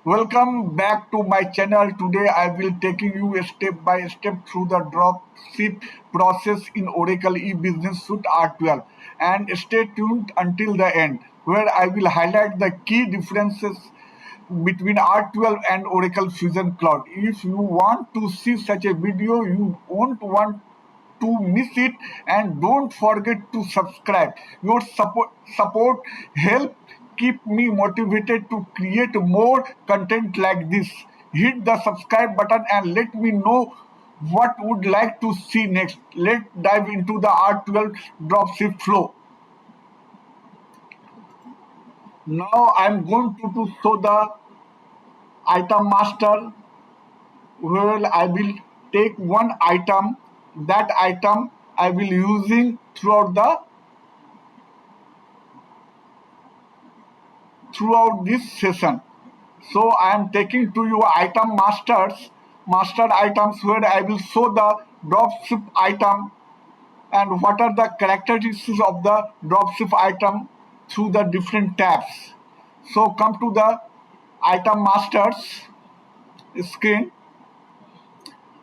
Welcome back to my channel. Today I will taking you a step by step through the dropship process in Oracle E-Business Suite R12, and stay tuned until the end where I will highlight the key differences between R12 and Oracle Fusion Cloud. If you want to see such a video, you won't want to miss it, and don't forget to subscribe. Your support help keep me motivated to create more content like this. Hit the subscribe button and let me know what would like to see next. Let's dive into the R12 dropship flow. Now I'm going to show the item master where I will take one item. That item I will using throughout this session. So I am taking to you item master items where I will show the dropship item and what are the characteristics of the dropship item through the different tabs. So come to the item masters screen.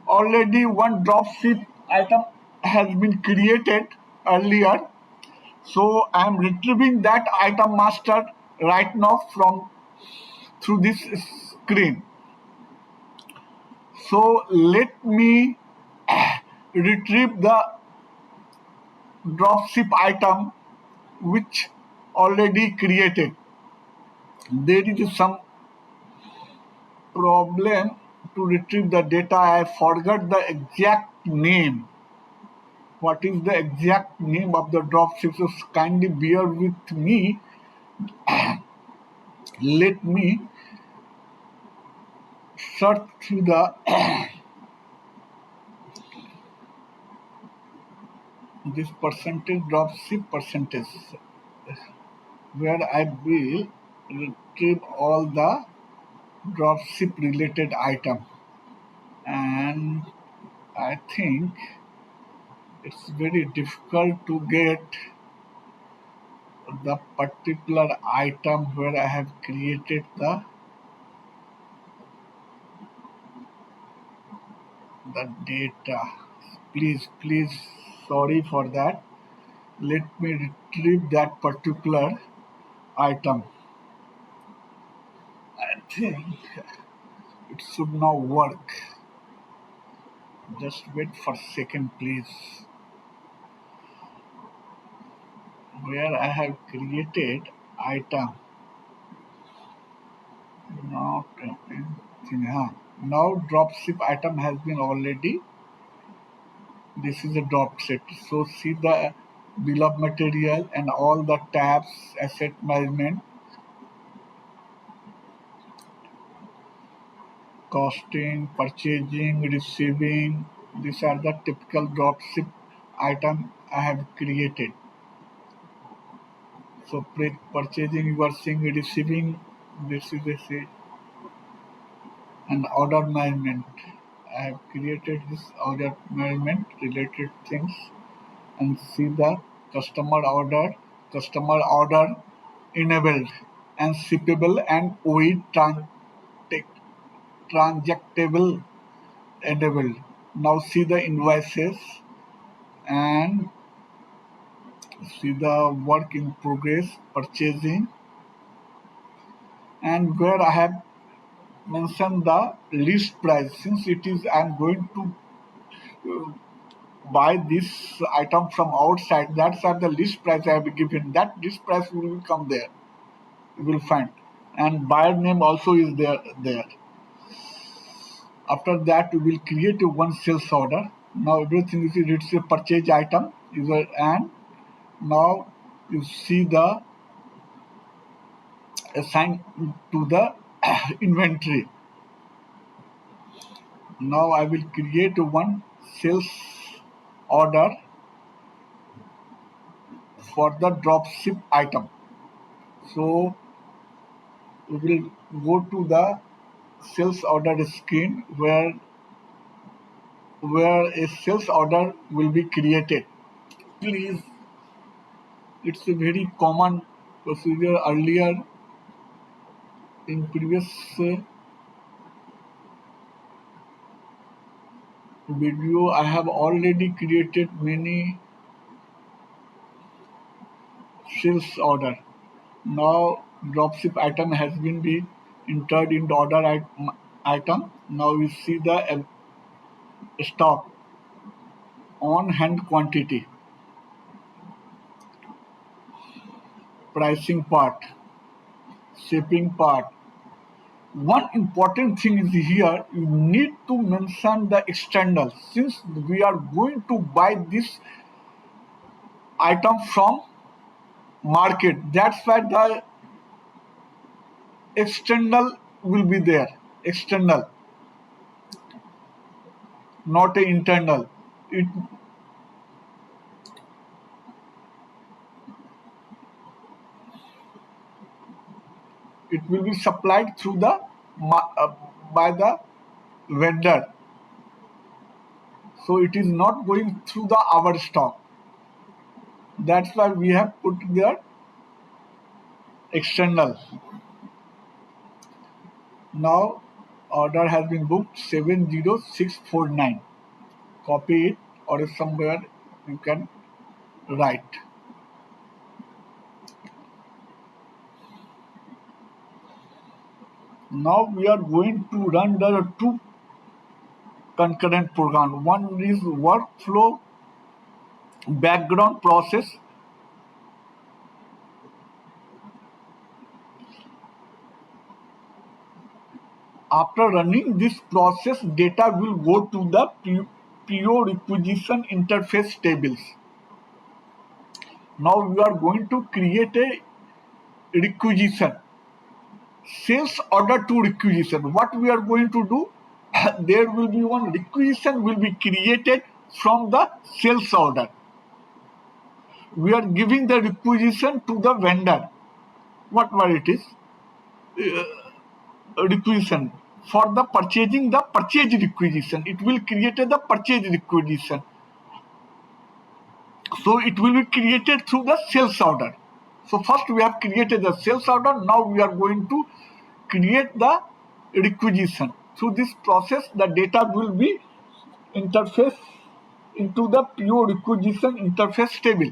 Already one dropship item has been created earlier. So I am retrieving that item master right now from through this screen. So let me retrieve the dropship item which already created. There is some problem to retrieve the data. I forgot the exact name. What is the exact name of the dropship? So kindly bear with me. Let me search through the this percentage dropship percentage where I will retrieve all the dropship related item, and I think it's very difficult to get the particular item where I have created the data. Please, sorry for that. Let me retrieve that particular item. I think it should now work. Just wait for a second, please. Where I have created item. Now dropship item has been already. This is a dropship. So see the bill of material and all the tabs, asset management, costing, purchasing, receiving. These are the typical dropship item I have created. So purchasing, you are seeing, receiving, this is a and order management. I have created this order management related things, and see the customer order enabled and shippable and OE transactable enabled. Now see the invoices and see the work in progress, purchasing, and where I have mentioned the list price. Since it is I am going to buy this item from outside, that's at the list price I have given. That list price will come there. You will find, and buyer name also is there. After that, we will create one sales order. Now everything is it's a purchase item, and now you see the assign to the inventory. Now I will create one sales order for the dropship item. So we will go to the sales order screen where a sales order will be created. Please, it's a very common procedure. Earlier in previous video. I have already created many sales order. Now dropship item has been be entered in the order item. Now we see the stock on hand quantity, pricing part, shipping part. One important thing is here, you need to mention the external. Since we are going to buy this item from market, that's why the external will be there. External, not a internal. It will be supplied through the by the vendor. So it is not going through the our stock. That's why we have put there external. Now order has been booked 70649. Copy it or somewhere you can write. Now we are going to run the two concurrent program. One is workflow background process. After running this process, data will go to the PO requisition interface tables. Now we are going to create a requisition. Sales order to requisition. What we are going to do, there will be one requisition will be created from the sales order. We are giving the requisition to the vendor. Whatever it is, requisition for the purchasing the purchase requisition. It will create the purchase requisition. So it will be created through the sales order. So first we have created the sales order. Now we are going to create the requisition. Through this process, the data will be interfaced into the PO requisition interface table.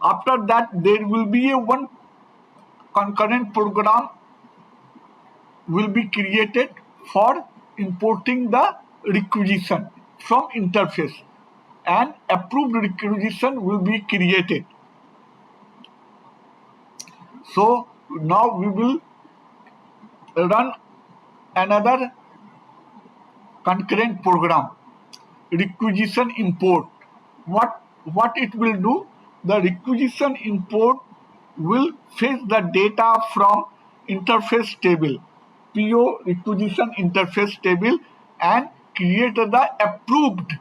After that, there will be a one concurrent program will be created for importing the requisition from interface, and approved requisition will be created. So now we will run another concurrent program, requisition import. What it will do, the requisition import will fetch the data from interface table, PO requisition interface table, and create the approved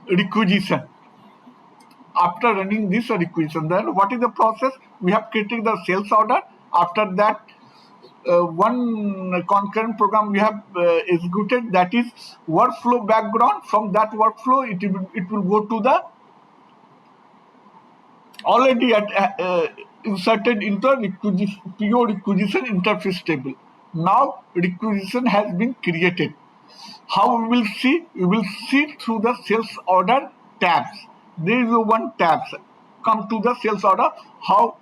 requisition. After running this requisition, then what is the process? We have created the sales order. After that, one concurrent program we have executed, that is workflow background. From that workflow, it will go to the already inserted into PO requisition interface table. Now requisition has been created. How we will see? We will see through the sales order tabs. There is one tab. Come to the sales order. How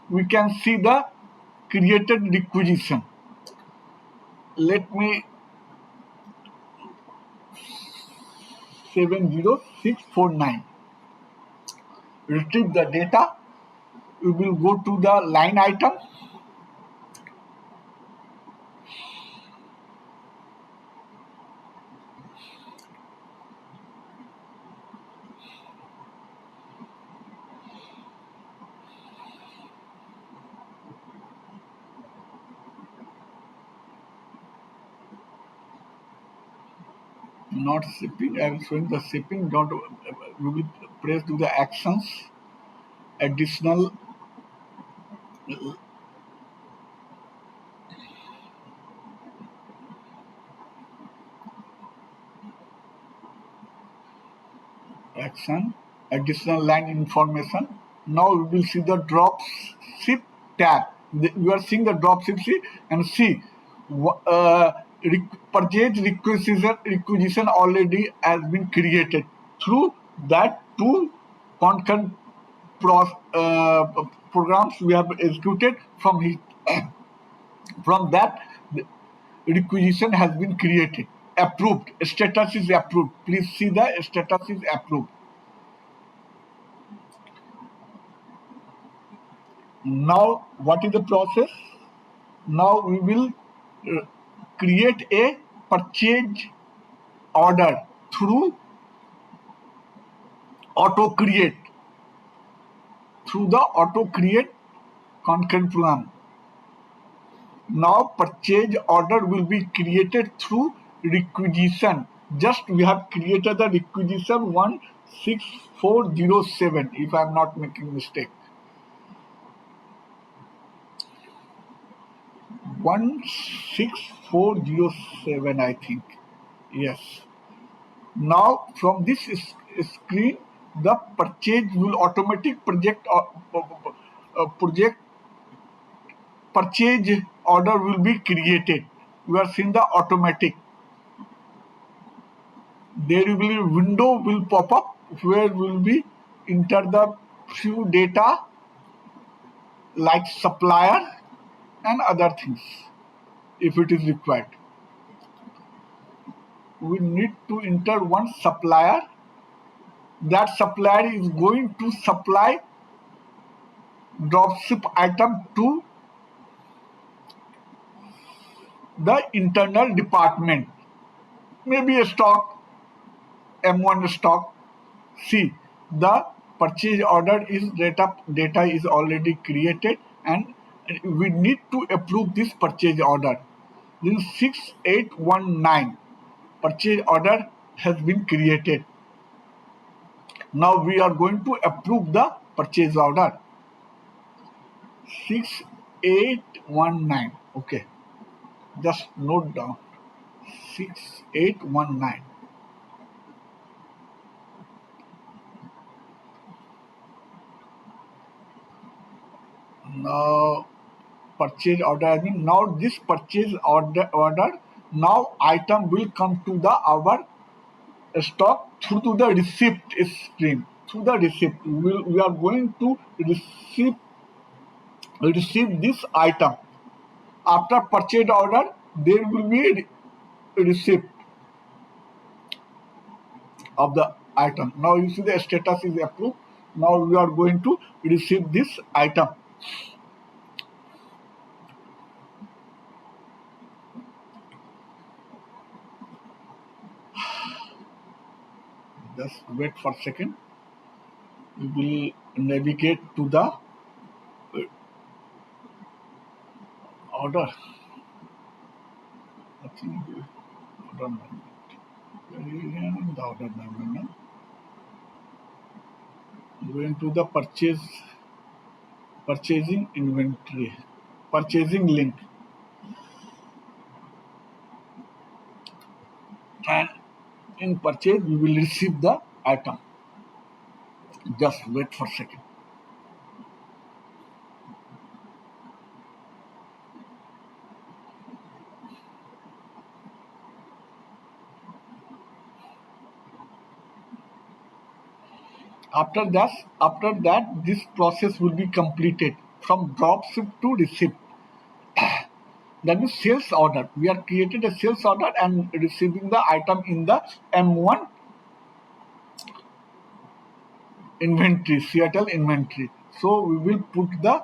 we can see the created requisition. Let me 70649. Retrieve the data. We will go to the line item. Not shipping. I am showing the shipping. Don't. We will press to the actions. Additional action. Additional line information. Now we will see the dropship tab. We are seeing the dropship and see purchase requisition already has been created. Through that two concurrent programs we have executed from that the requisition has been created. Approved. Status is approved. Please see the status is approved. Now what is the process? Now we will create a purchase order through auto create, through the auto create concurrent program. Now purchase order will be created through requisition. Just we have created the requisition 16407, if I am not making mistake. 16407, I think. Yes. Now from this screen, the purchase will automatic project purchase order will be created. You are seeing the automatic. There will be a window will pop up where will be enter the few data like supplier and other things if it is required. We need to enter one supplier. That supplier is going to supply dropship item to the internal department. Maybe a stock, M1 stock. See, the purchase order is data is already created and we need to approve this purchase order. Then 6819 purchase order has been created. Now we are going to approve the purchase order. 6819. Okay. Just note down. 6819. Now purchase order has been. Now this purchase order now item will come to the our stock through the receipt stream. Through the receipt, we are going to receive this item. After purchase order, there will be a receipt of the item. Now you see the status is approved. Now we are going to receive this item. Just wait for a second. We will navigate to the order. I think order management. The order management. Going to the purchasing inventory, purchasing link, and in purchase we will receive the item. Just wait for a second. After that, this process will be completed from dropship to receipt. That is sales order. We have created a sales order and receiving the item in the M1 inventory, Seattle inventory. So we will put the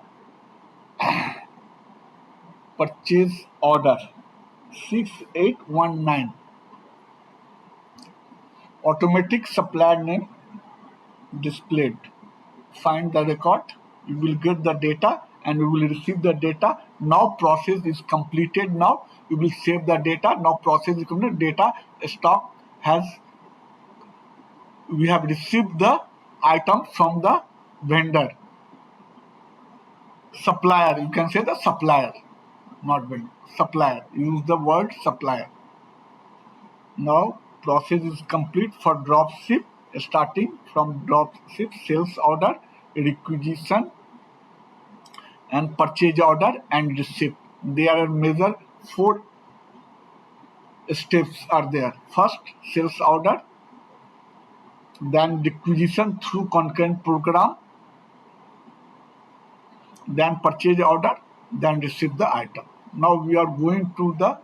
purchase order 6819. Automatic supplier name displayed. Find the record. You will get the data and we will receive the data. Now process is completed. Now we will save the data. Now process is completed. Data stock has, we have received the item from the vendor. Supplier, you can say the supplier, not vendor. Supplier. Use the word supplier. Now process is complete for dropship, starting from dropship, sales order, requisition, and purchase order and receipt. They are measure 4 steps are there. First, sales order, then requisition through concurrent program, then purchase order, then receive the item. Now we are going to the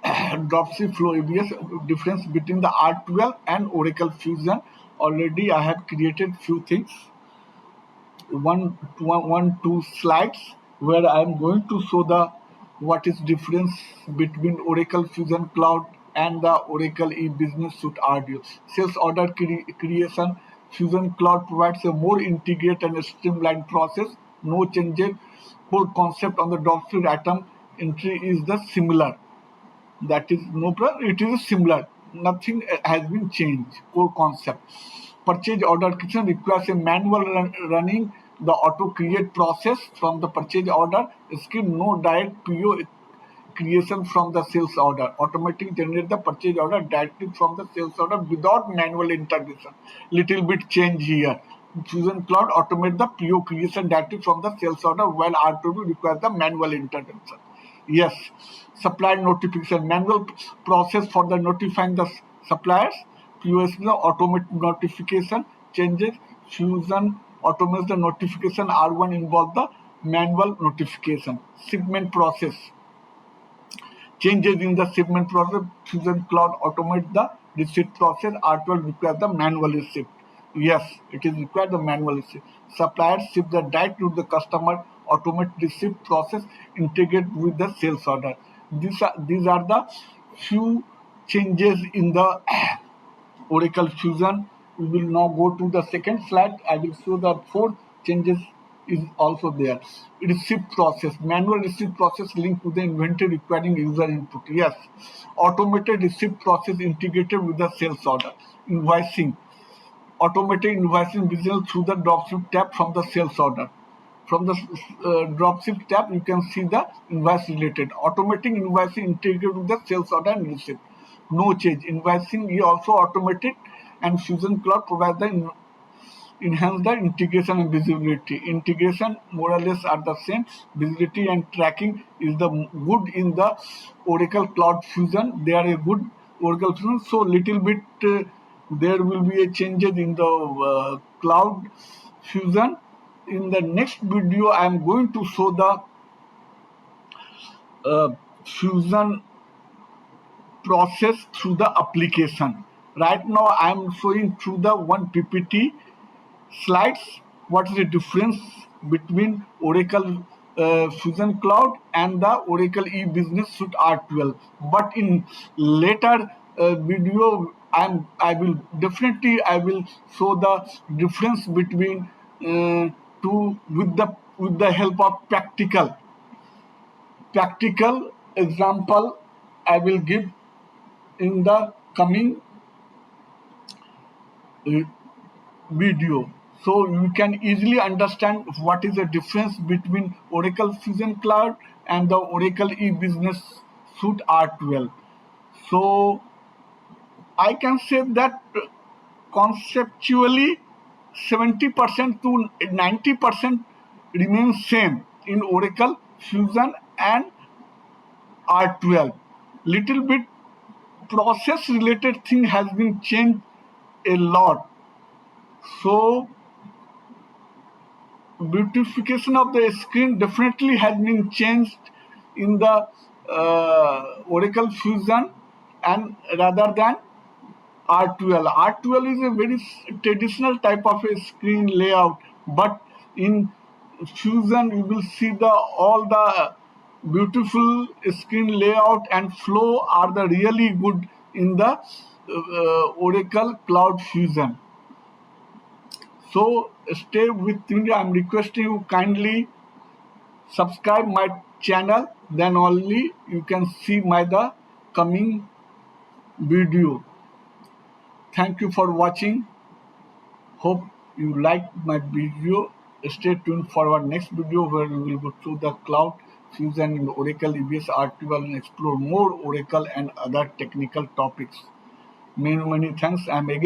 Dropship flow EBS difference between the R12 and Oracle Fusion. Already I have created few things, two slides where I am going to show the what is difference between Oracle Fusion Cloud and the Oracle e-business suite RDO. Sales order creation. Fusion Cloud provides a more integrated and streamlined process. No changes. Core concept on the dropship item entry is the similar. That is no problem. It is similar. Nothing has been changed. Core concept. Purchase order creation requires a manual running the auto create process from the purchase order screen. No direct PO creation from the sales order. Automatically generate the purchase order directly from the sales order without manual intervention. Little bit change here. Fusion Cloud automate the PO creation directly from the sales order, while R12 requires the manual intervention. Yes, supplier notification, manual process for the notifying the suppliers. POS automatic notification changes. Fusion automates the notification. R1 involves the manual notification. Shipment process. Changes in the shipment process. Fusion Cloud automates the receipt process. R12 requires the manual receipt. Yes, it is required the manual receipt. Suppliers ship the direct to the customer. Automate receipt process integrate with the sales order. These are the few changes in the Oracle Fusion. We will now go to the second slide. I will show the fourth changes is also there. Receipt process, manual receipt process linked to the inventory requiring user input. Yes, automated receipt process integrated with the sales order. Invoicing, automated invoicing visible through the Dropship tab from the sales order. From the Dropship tab, you can see the invoice related. Automatic invoicing integrated with the sales order and receipt. No change. Invoicing is also automated, and Fusion Cloud provides the enhance the integration and visibility. Integration more or less are the same. Visibility and tracking is the good in the Oracle Cloud Fusion. They are a good Oracle Fusion. So little bit there will be a changes in the Cloud Fusion. In the next video, I am going to show the Fusion process through the application. Right now, I am showing through the one PPT slides what is the difference between Oracle Fusion Cloud and the Oracle e-business suite R12. But in later video, I will definitely show the difference between two with the help of practical example I will give in the coming video. So you can easily understand what is the difference between Oracle Fusion Cloud and the Oracle e-business suite R12. So I can say that conceptually 70% to 90% remains same in Oracle Fusion and R12. Little bit process related thing has been changed a lot. So beautification of the screen definitely has been changed in the Oracle Fusion and rather than R12. R12 is a very traditional type of a screen layout, but in Fusion you will see all the beautiful screen layout and flow are the really good in the Oracle Cloud Fusion. So stay with me. I'm requesting you kindly subscribe my channel. Then only you can see the coming video. Thank you for watching. Hope you liked my video. Stay tuned for our next video where we will go through the Cloud Fusion in Oracle EBS R12 and explore more Oracle and other technical topics. Many thanks. I'm again